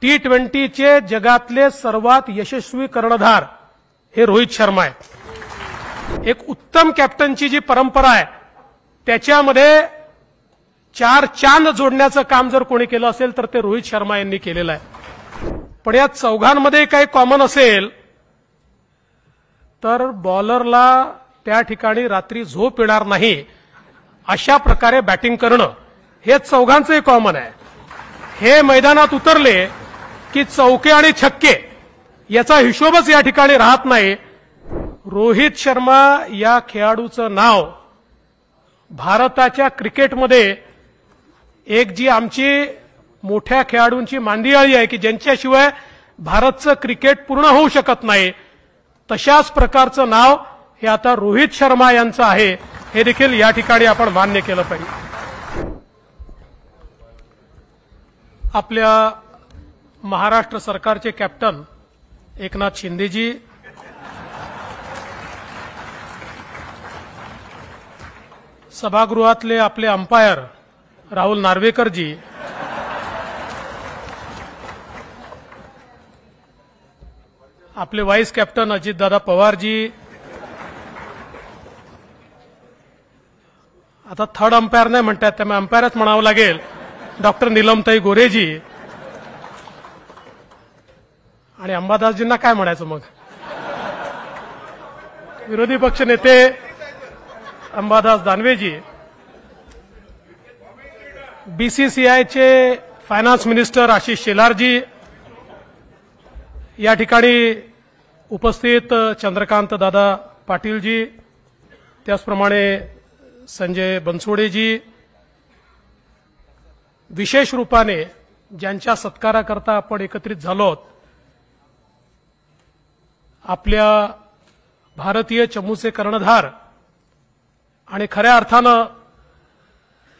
T20चे जगातले सर्वात यशस्वी कर्णधार हे रोहित शर्मा आहे। एक उत्तम कॅप्टनची जी परंपरा आहे त्याच्यामध्ये 4 चांद जोडण्याचं काम जर कोणी केलं असेल तर ते रोहित शर्मा यांनी केलेलं आहे। पण या चौघांमध्ये काही कॉमन असेल तर बॉलरला त्या ठिकाणी रात्री झोप येणार नाही अशा प्रकारे बॅटिंग करणं हे चौघांचंही कॉमन आहे। हे मैदानात उतरले की चौके आणि छक्के याचा हिशोबच या ठिकाणी राहत नाही। रोहित शर्मा या खेळाडूचं नाव भारताच्या क्रिकेटमध्ये एक जी आमची मोठ्या खेळाडूंची मांदियाळी आहे की ज्यांच्याशिवाय भारतचं क्रिकेट पूर्ण होऊ शकत नाही, तशाच प्रकारचं नाव हे आता रोहित शर्मा यांचं आहे, हे देखील या ठिकाणी आपण मान्य केलं पाहिजे। आपल्या महाराष्ट्र सरकारचे कॅप्टन एकनाथ शिंदेजी, सभागृहातले आपले अंपायर राहुल नार्वेकरजी, आपले व्हाईस कॅप्टन अजितदादा पवारजी, आता थर्ड अंपायर नाही म्हणतात त्यामुळे अंपायरच म्हणावं लागेल, डॉक्टर नीलमताई गोरेजी आणि अंबादासजींना काय म्हणायचं मग, विरोधी पक्ष नेते अंबादास दानवेजी, बीसीसीआयचे फायनान्स मिनिस्टर आशिष शेलारजी, या ठिकाणी उपस्थित चंद्रकांत दादा पाटीलजी, त्याचप्रमाणे संजय बनसोडेजी, विशेष रूपाने ज्यांच्या सत्काराकरता आपण एकत्रित झालो आहोत, आपल्या भारतीय चमूचे कर्णधार आणि खऱ्या अर्थानं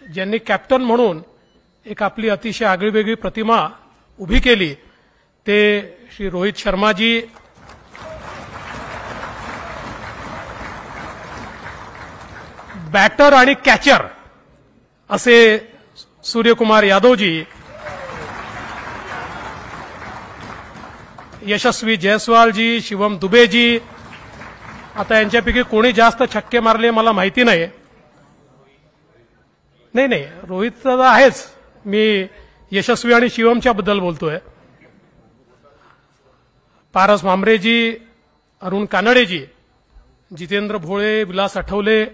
ज्यांनी कॅप्टन म्हणून एक आपली अतिशय आगळीवेगळी प्रतिमा उभी केली ते श्री रोहित शर्माजी, बॅटर आणि कॅचर असे सूर्यकुमार यादवजी, यशस्वी जयस्वालजी, शिवम दुबेजी, आता यांच्यापैकी कोणी जास्त छक्के मारले मला माहिती नाही, रोहित तर आहेच, मी यशस्वी आणि शिवमच्या बद्दल बोलतोय, पारस भामरेजी, अरुण कानडेजी, जितेंद्र भोळे, विलास आठवले,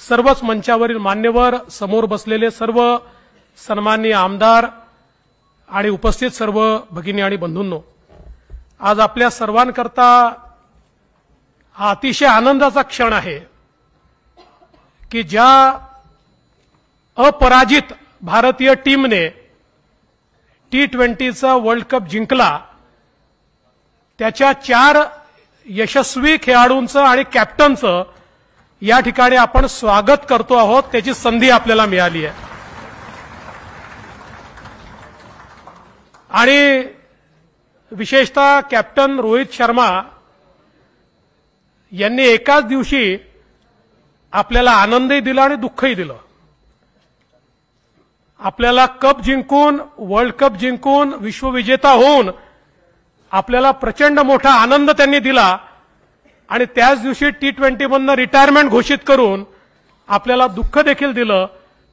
सर्वच मंचावरील मान्यवर, समोर बसलेले सर्व सन्माननीय आमदार आणि उपस्थित सर्व भगिनी आणि बंधूंनो, आज आपल्या सर्वांकरता हा अतिशय आनंदाचा क्षण आहे की ज्या अपराजित भारतीय टीमने T20चा वर्ल्ड कप जिंकला त्याच्या 4 यशस्वी खेळाडूंचं आणि कॅप्टनचं या ठिकाणी आपण स्वागत करतो आहोत, त्याची संधी आपल्याला मिळाली आहे। आणि विशेषतः कॅप्टन रोहित शर्मा यांनी एकाच दिवशी आपल्याला आनंदही दिला आणि दुःखही दिलं। आपल्याला कप जिंकून, वर्ल्ड कप जिंकून, विश्वविजेता होऊन आपल्याला प्रचंड मोठा आनंद त्यांनी दिला आणि त्याच दिवशी T20 मधनं रिटायरमेंट घोषित करून आपल्याला दुःख देखील दिलं।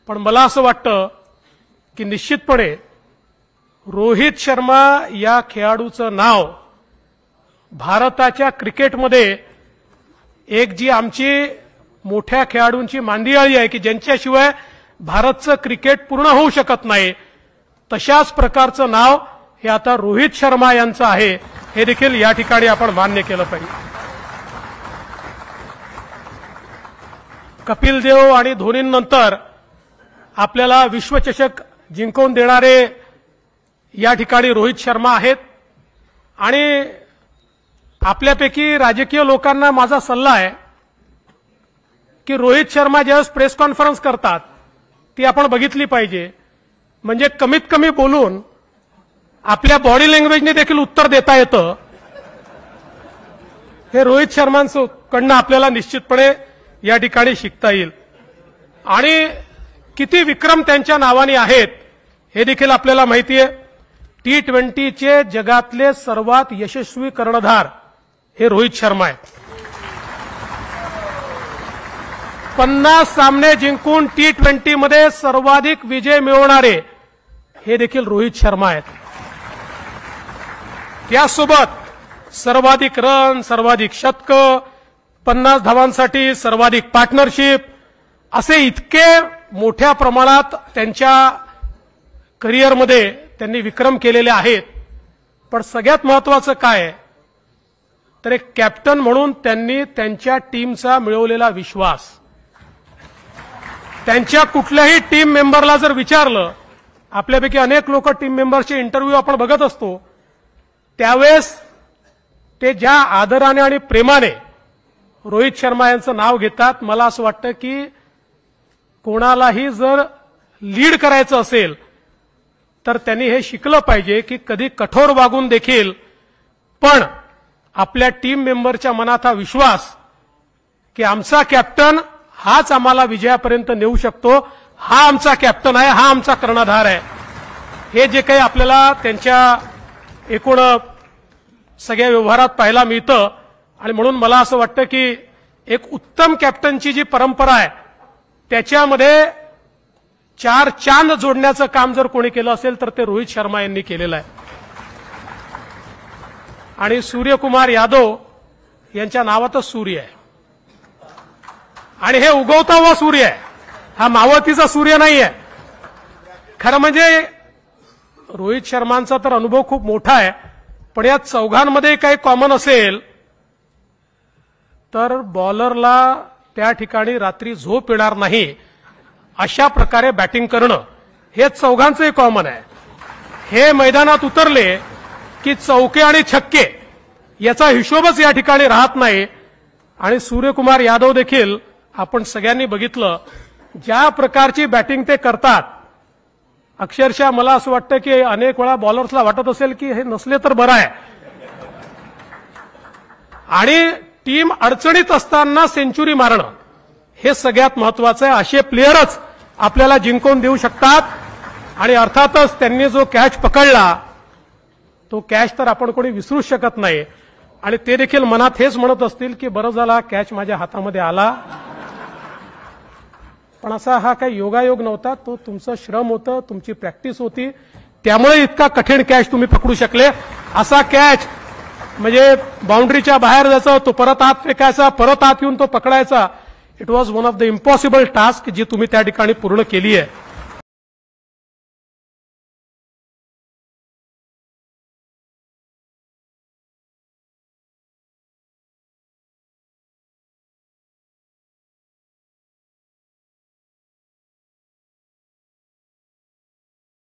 पण मला असं वाटतं की निश्चितपणे रोहित शर्मा या खेळाडूचं नाव भारताच्या क्रिकेटमध्ये एक जी आमची मोठ्या खेळाडूंची मांदियाळी आहे की ज्यांच्याशिवाय भारतचं क्रिकेट पूर्ण होऊ शकत नाही, तशाच प्रकारचं नाव हे आता रोहित शर्मा यांचं आहे, हे देखील या ठिकाणी आपण मान्य केलं पाहिजे। कपिल देव आणि धोनीनंतर आपल्याला विश्वचषक जिंकवून देणारे या ठिकाणी रोहित शर्मा आहेत आणि आपल्यापैकी राजकीय लोकांना माझा सल्ला आहे की रोहित शर्मा ज्यावेळेस प्रेस कॉन्फरन्स करतात ती आपण बघितली पाहिजे, म्हणजे कमीत कमी बोलून आपल्या बॉडी लँग्वेजने देखील उत्तर देता येतं, हे रोहित शर्मांकडनं आपल्याला निश्चितपणे या ठिकाणी शिकता येईल। आणि किती विक्रम त्यांच्या नावाने आहेत हे देखील आपल्याला माहिती आहे। T20चे जगातले सर्वात यशस्वी कर्णधार हे रोहित शर्मा आहेत. 50 सामने जिंकून T20 मध्ये सर्वाधिक विजय मिळवणारे हे देखील रोहित शर्मा आहेत. त्यासोबत सर्वाधिक रन, सर्वाधिक शतकं, 50 धावांसाठी सर्वाधिक पार्टनरशिप असे इतके मोठ्या प्रमाणात त्यांच्या करिअरमध्ये त्यांनी विक्रम केलेले आहेत. पण सगळ्यात महत्त्वाचं काय तर एक कॅप्टन म्हणून त्यांनी त्यांच्या टीमचा मिळवलेला विश्वास. त्यांच्या कुठल्याही टीम मेंबरला जर विचारलं, आपल्यापैकी अनेक लोक टीम मेंबरचे इंटरव्ह्यू आपण बघत असतो, त्यावेळेस ते ज्या आदराने आणि प्रेमाने रोहित शर्मा यांचं नाव घेतात, मला असं वाटतं की कोणालाही जर लीड करायचं असेल तर त्यांनी हे शिकलं पाहिजे की कधी कठोर वागून देखील पण आपल्या टीम मेंबरच्या मनात हा विश्वास की आमचा कॅप्टन हाच आम्हाला विजयापर्यंत नेऊ शकतो, हा आमचा कॅप्टन आहे, हा आमचा कर्णधार आहे. हे जे काही आपल्याला त्यांच्या एकूण सगळ्या व्यवहारात पाहायला मिळतं. आणि म्हणून मला असं वाटतं की एक उत्तम कॅप्टनची जी परंपरा आहे त्याच्यामध्ये 4 चांद जोडण्याचं काम जर कोणी केलं असेल तर ते रोहित शर्मा यांनी केलेलं आहे. आणि सूर्यकुमार यादव यांच्या नावातच सूर्य आहे आणि हे उगवता हुआ सूर्य आहे, हा मावळतीचा सूर्य नाही आहे. खरं म्हणजे रोहित शर्मांचा तर अनुभव खूप मोठा आहे, पण या चौघांमध्ये काही कॉमन असेल तर बॉलरला त्या ठिकाणी रात्री झोप येणार नाही अशा प्रकारे बॅटिंग करणं हे चौघांचंही कॉमन आहे. हे मैदानात उतरले की चौके आणि छक्के याचा हिशोबच या ठिकाणी राहत नाही. आणि सूर्यकुमार यादव देखील आपण सगळ्यांनी बघितलं ज्या प्रकारची बॅटिंग ते करतात. अक्षरशः मला असं वाटतं की अनेक वेळा बॉलर्सला वाटत असेल की हे नसले तर बरं आहे. आणि टीम अडचणीत असताना सेंचुरी मारणं हे सगळ्यात महत्वाचं आहे. असे प्लेयरच आपल्याला जिंकून देऊ शकतात. आणि अर्थातच त्यांनी जो कॅच पकडला तो कॅच तर आपण कोणी विसरूच शकत नाही. आणि ते देखील मनात हेच म्हणत असतील की बरं झाला कॅच माझ्या हातामध्ये आला. पण असा हा काही योगायोग नव्हता, तो तुमचं श्रम होतं, तुमची प्रॅक्टिस होती, त्यामुळे इतका कठीण कॅच तुम्ही पकडू शकले. असा कॅच म्हणजे बाउंड्रीच्या बाहेर जायचा, तो परत आत फेकायचा, परत आत येऊन तो पकडायचा. It was one of the impossible task जी तुम्ही त्या ठिकाणी पूर्ण केली आहे.